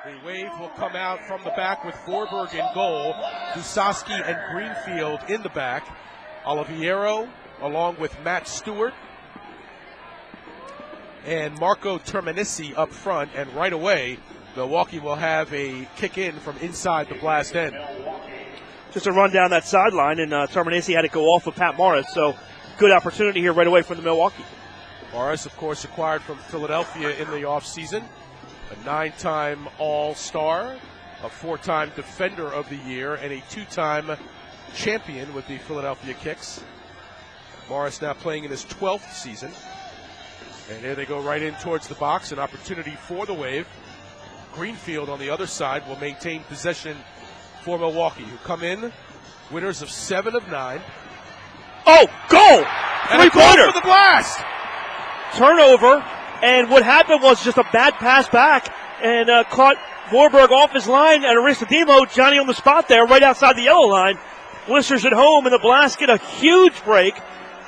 The Wave will come out from the back with Vorberg in goal, Dusoski and Greenfield in the back, Oliviero along with Matt Stewart and Marco Terminisi up front, and right away Milwaukee will have a kick in from inside the Blast end. Just a run down that sideline, and Terminisi had to go off with Pat Morris, so good opportunity here right away from the Milwaukee. Morris, of course, acquired from Philadelphia in the offseason, a 9-time All-Star, a 4-time Defender of the Year, and a 2-time champion with the Philadelphia Kicks. Morris now playing in his 12th season. And here they go right in towards the box, an opportunity for the Wave. Greenfield on the other side will maintain possession for Milwaukee, who come in winners of 7 of 9. Oh, goal! And a goal for the Blast! Turnover, and what happened was just a bad pass back, and caught Vorberg off his line, and Aristodemo, Johnny on the spot there, right outside the yellow line. Blisters at home, and the Blast get a huge break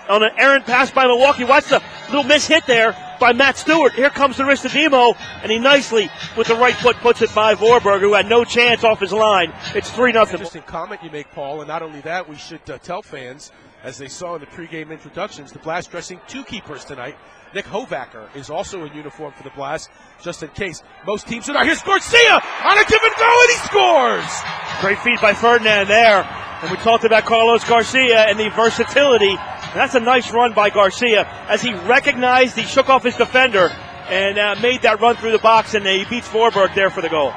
on an errant pass by Milwaukee. Watch the little miss-hit there by Matt Stewart. Here comes Aristodemo, and he nicely, with the right foot, puts it by Vorberg, who had no chance off his line. It's 3-0. Interesting comment you make, Paul, and not only that, we should tell fans, as they saw in the pregame introductions, the Blast dressing 2 keepers tonight. Nick Hovacker is also in uniform for the Blast, just in case. Most teams are not. Here's Garcia on a give and go, and he scores! Great feed by Ferdinand there. And we talked about Carlos Garcia and the versatility. That's a nice run by Garcia as he recognized, he shook off his defender and made that run through the box, and he beats Vorberg there for the goal.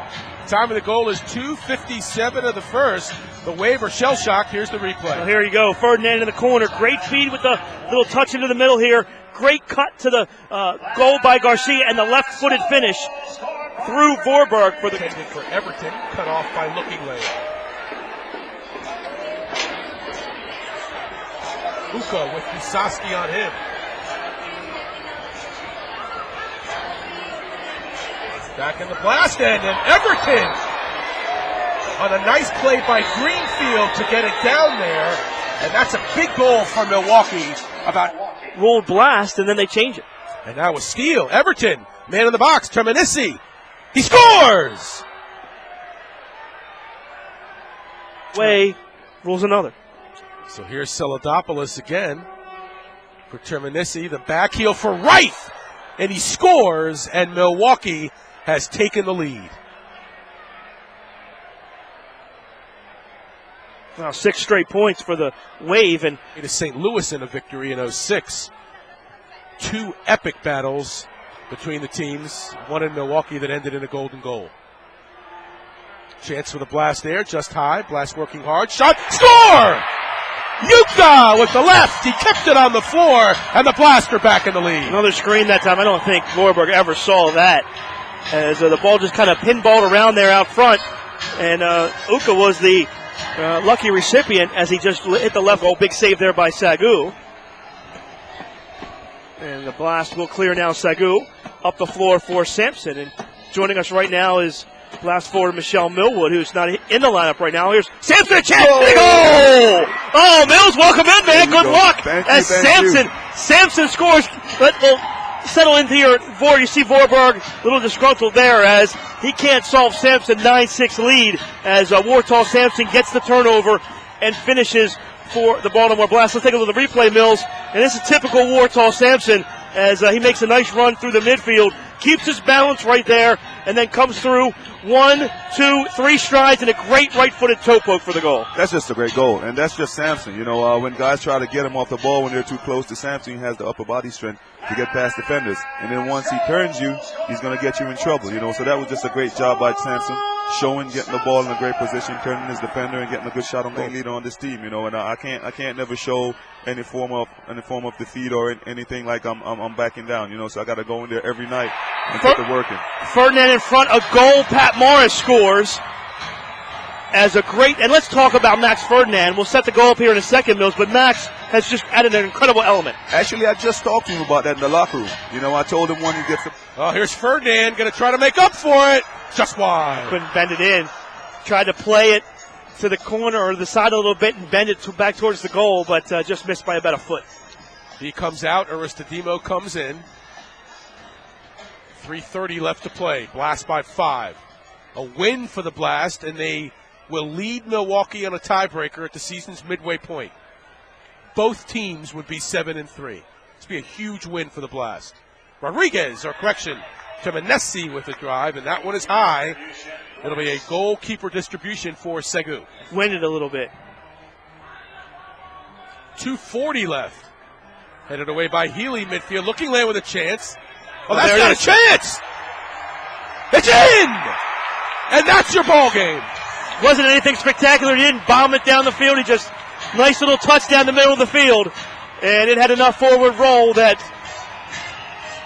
Time of the goal is 2:57 of the first. The Wave are shell-shocked. Here's the replay. Well, here you go. Ferdinand in the corner. Great feed with the little touch into the middle here. Great cut to the goal by Garcia and the left-footed finish through Vorberg for the for Everton, cut off by Looking Lane. Uka with Dusoski on him. Back in the Blast end, and Everton on a nice play by Greenfield to get it down there, and that's a big goal for Milwaukee. About rolled Blast, and then they change it. And now a steal. Everton, man in the box, Terminisi. He scores! Way rules another. So here's Celadopoulos again for Terminisi. The back heel for Reif, and he scores, and Milwaukee has taken the lead. Now 6 straight points for the Wave, and to St. Louis in a victory in 06. 2 epic battles between the teams, one in Milwaukee that ended in a golden goal. Chance for the Blast there, just high. Blast working hard. Shot, score! Yuka with the left. He kept it on the floor, and the Blast are back in the lead. Another screen that time. I don't think Vorberg ever saw that, as the ball just kind of pinballed around there out front, and Uka was the lucky recipient as he just hit the left goal. Big save there by Sagu. And the Blast will clear now. Sagu up the floor for Sampson. And joining us right now is Blast forward Michelle Millwood, who's not in the lineup right now. Here's Sampson, a chance. Big goal! Oh, Mills, welcome in, man. Good luck. As Sampson scores. We'll settle into your Vor. You see Vorberg a little disgruntled there as he can't solve Sampson 9-6 lead as Wartall Sampson gets the turnover and finishes for the Baltimore Blast. Let's take a look at the replay, Mills. And this is typical Wartall Sampson as he makes a nice run through the midfield, keeps his balance right there, and then comes through 1, 2, 3 strides and a great right-footed toe poke for the goal. That's just a great goal, and that's just Sampson. You know, when guys try to get him off the ball when they're too close to Sampson, he has the upper body strength to get past defenders. And then once he turns you, he's going to get you in trouble, you know. So that was just a great job by Sampson, showing, getting the ball in a great position, turning his defender, and getting a good shot on goal leader on this team, you know. And I can't never show any form of defeat or anything like I'm backing down, you know. So I got to go in there every night and get the work in. Ferdinand in front, a goal. Pat Morris scores as a great, and let's talk about Max Ferdinand. We'll set the goal up here in a second, Mills, but Max has just added an incredible element. Actually, I just talked to him about that in the locker room. You know, I told him when he gets the... Oh, here's Ferdinand going to try to make up for it. Just wide. Couldn't bend it in. Tried to play it to the corner or the side a little bit and bend it back towards the goal, but just missed by about a foot. He comes out. Aristodemo comes in. 3:30 left to play. Blast by 5. a win for the Blast, and they will lead Milwaukee on a tiebreaker at the season's midway point. Both teams would be 7-3. This would be a huge win for the Blast. Rodriguez, or correction, Temenesi with the drive, and that one is high. It'll be a goalkeeper distribution for Segu. Win it a little bit. 2:40 left. Headed away by Healy, midfield, looking land with a chance. Oh, that's not a chance! It's in! And that's your ball game. Wasn't anything spectacular. He didn't bomb it down the field. He just, nice little touch down the middle of the field. And it had enough forward roll that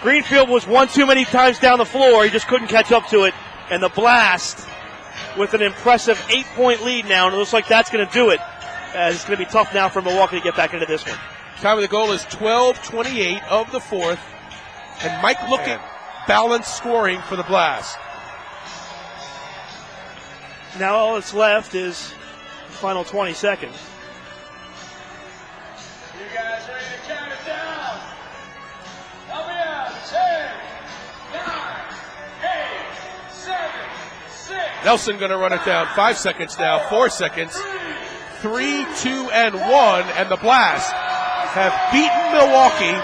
Greenfield was one too many times down the floor. He just couldn't catch up to it. And the Blast with an impressive 8-point lead now. And it looks like that's going to do it. As it's going to be tough now for Milwaukee to get back into this one. Time of the goal is 12:28 of the fourth. And Mike looking balanced scoring for the Blast. Now all that's left is the final 20 seconds. You guys ready to count it down? Help me out. 10, 9, 8, 7, 6. Nelson going to run it down. 5 seconds now. 4 seconds. 3, 2, and 1. And the Blast have beaten Milwaukee.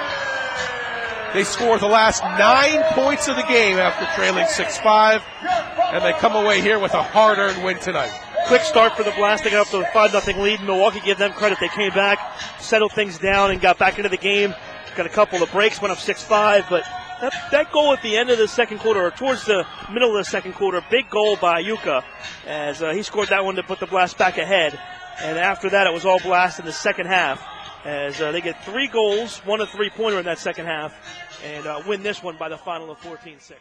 They score the last 9 points of the game after trailing 6-5. And they come away here with a hard-earned win tonight. Quick start for the Blast. They got up to a 5-0 lead. Milwaukee, give them credit. They came back, settled things down, and got back into the game. Got a couple of breaks, went up 6-5. But that goal at the end of the second quarter, or towards the middle of the second quarter, big goal by Yuka, as he scored that one to put the Blast back ahead. And after that, it was all Blast in the second half, as they get 3 goals, 1 a 3-pointer in that second half, and win this one by the final of 14-6.